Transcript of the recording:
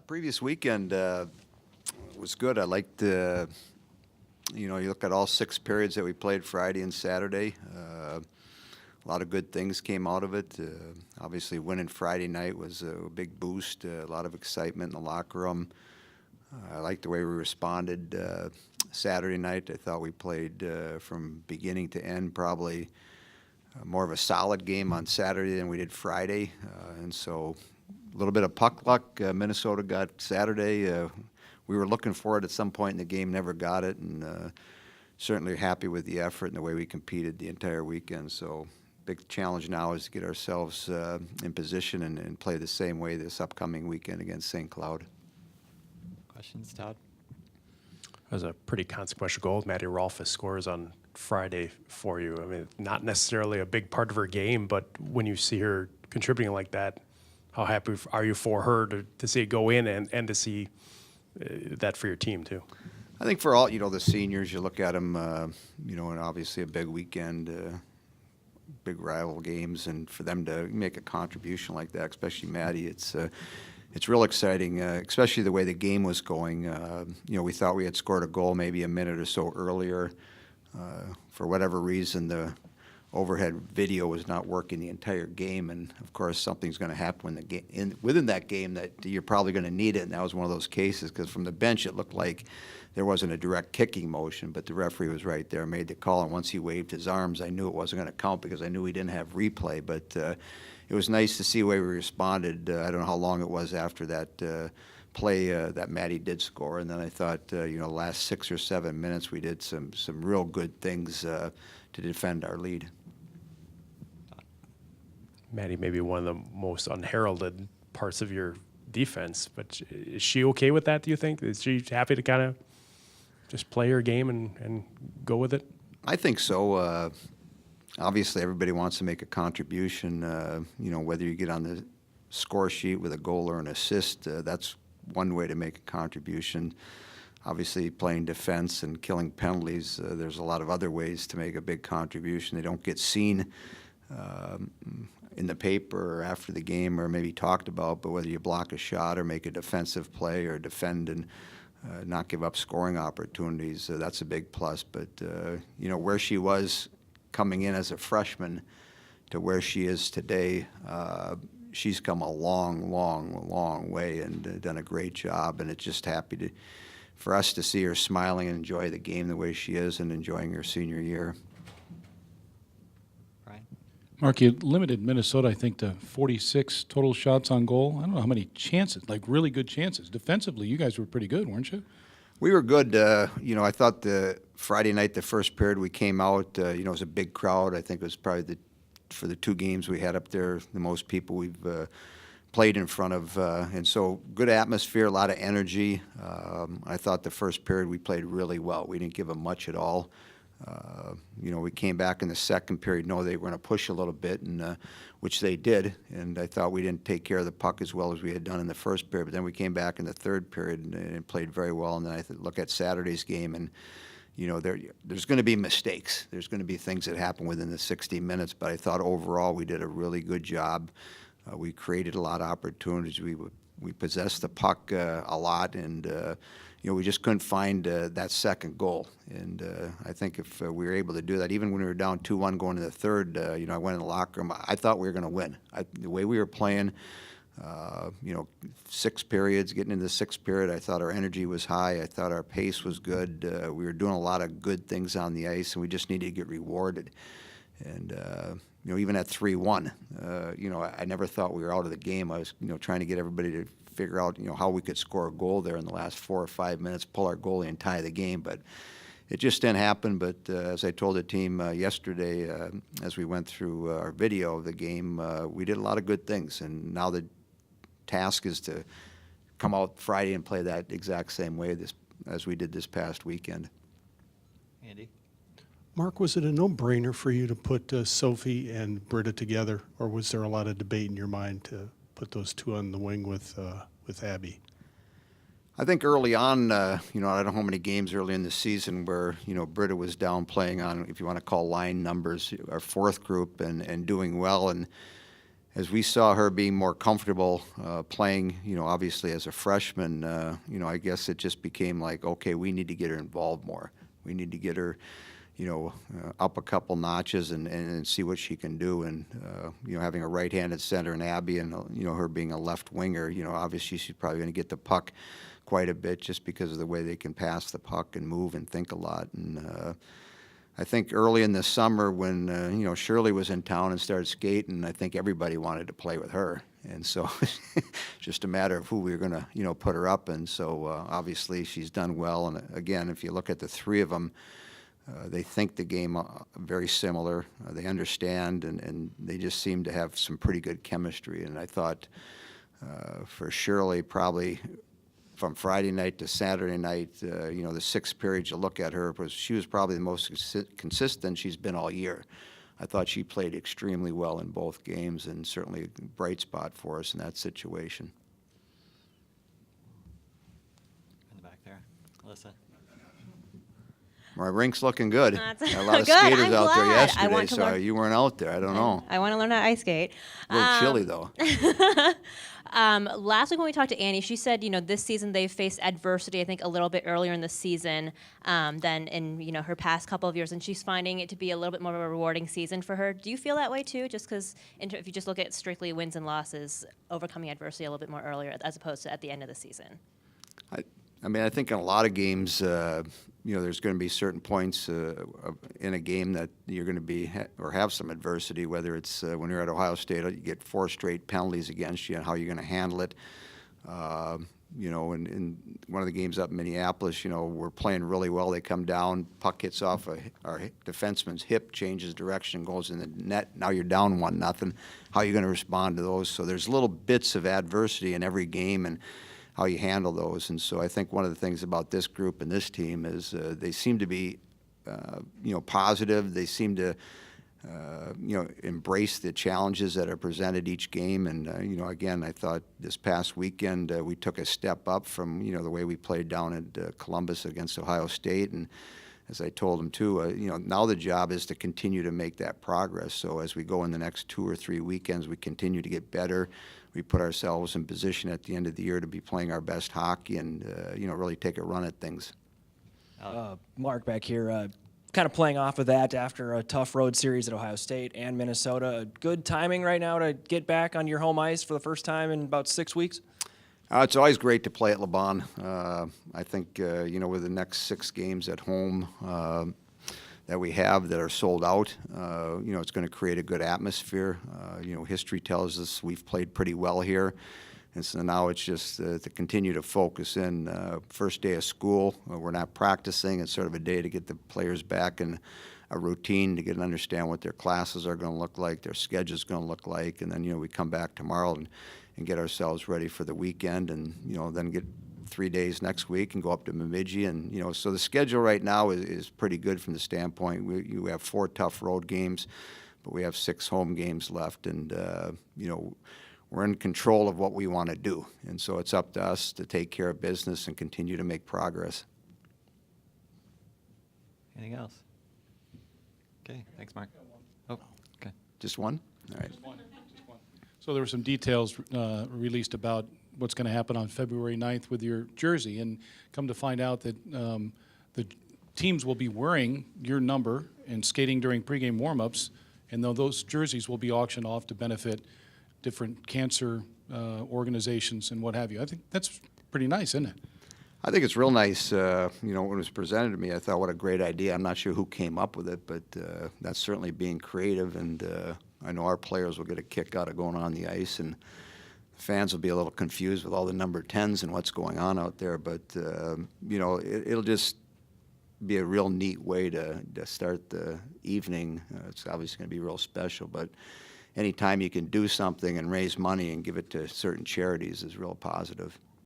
Previous weekend was good. I liked, you look at all 6 periods that we played Friday and Saturday. A lot of good things came out of it. Obviously, winning Friday night was a big boost, a lot of excitement in the locker room. I liked the way we responded Saturday night. I thought we played from beginning to end probably more of a solid game on Saturday than we did Friday. And so a little bit of puck luck. Minnesota got Saturday. We were looking for it at some point in the game, never got it, and certainly happy with the effort and the way we competed the entire weekend. So big challenge now is to get ourselves in position and play the same way this upcoming weekend against St. Cloud. Questions, Todd? That was a pretty consequential goal. Maddie Rolfes scores on Friday for you. I mean, not necessarily a big part of her game, but when you see her contributing like that, how happy are you for her to see it go in and to see that for your team too? I think for all, the seniors, you look at them, and obviously a big weekend, big rival games, and for them to make a contribution like that, especially Maddie, it's real exciting, especially the way the game was going. We thought we had scored a goal maybe a minute or so earlier. For whatever reason, the overhead video was not working the entire game, and of course something's going to happen within that game that you're probably going to need it, and that was one of those cases because from the bench it looked like there wasn't a direct kicking motion, but the referee was right there, made the call, and once he waved his arms, I knew it wasn't going to count because I knew we didn't have replay, but it was nice to see the way we responded. I don't know how long it was after that play that Maddie did score, and then I thought, the last 6 or 7 minutes we did some real good things to defend our lead. Maddie may be one of the most unheralded parts of your defense, but is she okay with that, do you think? Is she happy to kind of just play her game and go with it? I think so. Obviously, everybody wants to make a contribution. Whether you get on the score sheet with a goal or an assist, that's one way to make a contribution. Obviously, playing defense and killing penalties, there's a lot of other ways to make a big contribution. They don't get seen in the paper or after the game or maybe talked about, but whether you block a shot or make a defensive play or defend and not give up scoring opportunities, that's a big plus. But, where she was coming in as a freshman to where she is today, she's come a long, long, long way and done a great job, and it's just for us to see her smiling and enjoy the game the way she is and enjoying her senior year. Mark, you limited Minnesota, I think, to 46 total shots on goal. I don't know how many chances, like really good chances. Defensively, you guys were pretty good, weren't you? We were good. I thought the Friday night, the first period, we came out, it was a big crowd. I think it was probably for the 2 games we had up there, the most people we've played in front of. And so good atmosphere, a lot of energy. I thought the first period we played really well. We didn't give them much at all. We came back in the second period, they were going to push a little bit, and which they did. And I thought we didn't take care of the puck as well as we had done in the first period. But then we came back in the third period and played very well. And then I look at Saturday's game, and there's going to be mistakes. There's going to be things that happen within the 60 minutes. But I thought overall we did a really good job. We created a lot of opportunities. We possessed the puck a lot, and we just couldn't find that second goal. And I think if we were able to do that, even when we were down 2-1 going to the third, I went in the locker room. I thought we were going to win. The way we were playing, 6 periods, getting into the 6th period, I thought our energy was high. I thought our pace was good. We were doing a lot of good things on the ice, and we just needed to get rewarded. And even at 3-1, I never thought we were out of the game. I was, trying to get everybody to figure out, how we could score a goal there in the last 4 or 5 minutes, pull our goalie and tie the game. But it just didn't happen. But as I told the team yesterday, as we went through our video of the game, we did a lot of good things. And now the task is to come out Friday and play that exact same way as we did this past weekend. Andy? Mark, was it a no-brainer for you to put Sophie and Britta together, or was there a lot of debate in your mind to put those 2 on the wing with Abby? I think early on, I don't know how many games early in the season where, Britta was down playing on, if you want to call line numbers, our 4th group and doing well. And as we saw her being more comfortable playing, obviously as a freshman, I guess it just became like, okay, we need to get her involved more. We need to get her, up a couple notches and see what she can do. And, having a right-handed center in Abby and, her being a left winger, obviously she's probably going to get the puck quite a bit just because of the way they can pass the puck and move and think a lot. And I think early in the summer when, Shirley was in town and started skating, I think everybody wanted to play with her. And so it's just a matter of who we were going to, put her up. And so obviously she's done well. And again, if you look at the three of them, they think the game very similar. They understand, and they just seem to have some pretty good chemistry. And I thought for Shirley, probably from Friday night to Saturday night, the sixth period, you look at her, she was probably the most consistent she's been all year. I thought she played extremely well in both games, and certainly a bright spot for us in that situation. In the back there. Alyssa. My rink's looking good. That's Got a lot of good. skaters I'm out there glad. I yesterday, want to so learn- you weren't out there. I don't know. I want to learn how to ice skate. A little chilly, though. Last week when we talked to Annie, she said, this season they've faced adversity, I think, a little bit earlier in the season than in, her past couple of years, and she's finding it to be a little bit more of a rewarding season for her. Do you feel that way, too? Just because if you just look at strictly wins and losses, overcoming adversity a little bit more earlier as opposed to at the end of the season? I think in a lot of games, there's going to be certain points in a game that you're going to be or have some adversity, whether it's when you're at Ohio State, you get 4 straight penalties against you and how you're going to handle it. In one of the games up in Minneapolis, we're playing really well. They come down, puck hits off our defenseman's hip, changes direction, goes in the net. Now you're down 1-0. How are you going to respond to those? So there's little bits of adversity in every game, and how you handle those. And so I think one of the things about this group and this team is they seem to be, positive. They seem to, embrace the challenges that are presented each game. And, again, I thought this past weekend we took a step up from, the way we played down at Columbus against Ohio State. And as I told them, too, now the job is to continue to make that progress. So as we go in the next 2 or 3 weekends, we continue to get better. We put ourselves in position at the end of the year to be playing our best hockey and, really take a run at things. Mark back here, kind of playing off of that after a tough road series at Ohio State and Minnesota. Good timing right now to get back on your home ice for the first time in about 6 weeks? It's always great to play at LaBahn. I think, with the next 6 games at home that we have that are sold out, it's going to create a good atmosphere. History tells us we've played pretty well here. And so now it's just to continue to focus in. First day of school, we're not practicing. It's sort of a day to get the players back in a routine, to get and understand what their classes are going to look like, their schedule's going to look like. And then, we come back tomorrow and get ourselves ready for the weekend, and, then get 3 days next week and go up to Bemidji. And, so the schedule right now is pretty good from the standpoint. We have 4 tough road games, but we have 6 home games left. And, we're in control of what we want to do. And so it's up to us to take care of business and continue to make progress. Anything else? Okay, thanks, Mark. Oh, okay. Just one? All right. So there were some details released about what's going to happen on February 9th with your jersey, and come to find out that the teams will be wearing your number and skating during pregame warmups, and those jerseys will be auctioned off to benefit different cancer organizations and what have you. I think that's pretty nice, isn't it? I think it's real nice. When it was presented to me, I thought, what a great idea. I'm not sure who came up with it, but that's certainly being creative, and I know our players will get a kick out of going on the ice, and fans will be a little confused with all the number 10s and what's going on out there. But, it'll just be a real neat way to start the evening. It's obviously going to be real special, but anytime you can do something and raise money and give it to certain charities is real positive.